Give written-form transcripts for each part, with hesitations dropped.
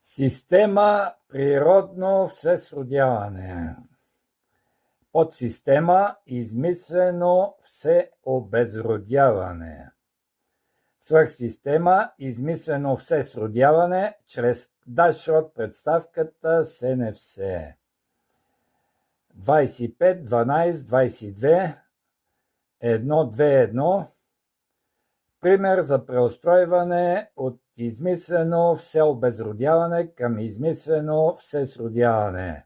Система природно всесродяване. Подсистема измислено всеобезродяване. Свръхсистема измислено всесродяване чрез Дашрот представката се не все. 25, 12, 22, 1, 2, 1. Пример за преустройване от измислено всеобезродяване към измислено всесродяване.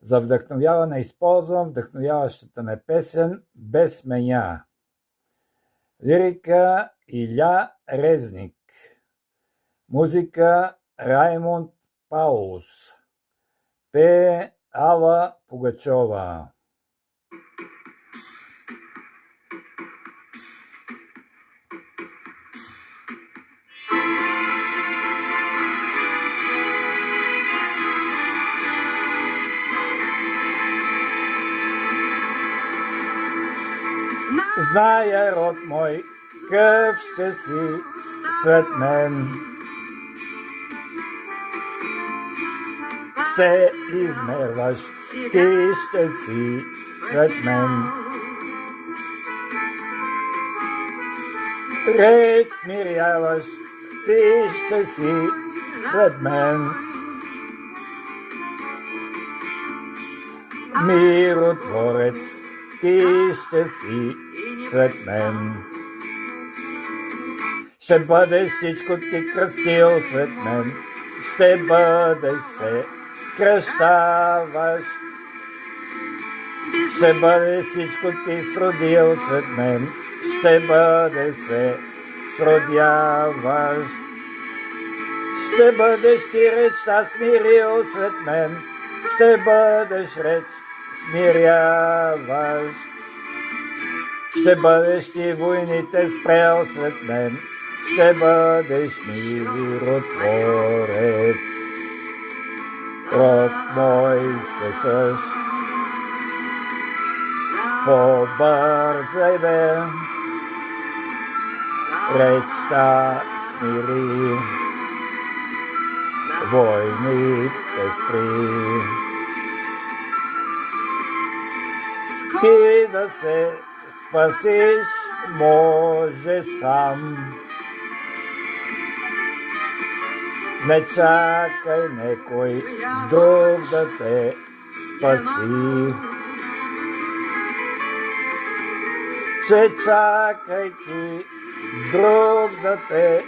За вдъхновяване използвам вдъхновяващата ме песен "Без меня". Лирика Иля Резник. Музика Раймонд Паулус. Пее Ала Пугачова. Зная, род мой, къв ще си след мен. Все измерваш, ти ще си след мен. Реч смиряваш, ти ще си след мен. Миротворец, ти ще си след мен. Ще бъдеш всичко ти кръстил след мен. Ще бъдеш се кръщаваш. Ще бъдеш всичко ти сродил след мен. Ще бъдеш се сродяваш. Ще бъдеш ти речта смирил след мен. Ще бъдеш реч смиряваш. Ще бъдеш ти войните спрел след мен. Ще бъдеш миротворец. Род мой се същ. Побързай бе. Речта смири. Войните спри. Ти да се спасиш може сам. Не чакай некой друг да те спаси. Че чакай ти друг да те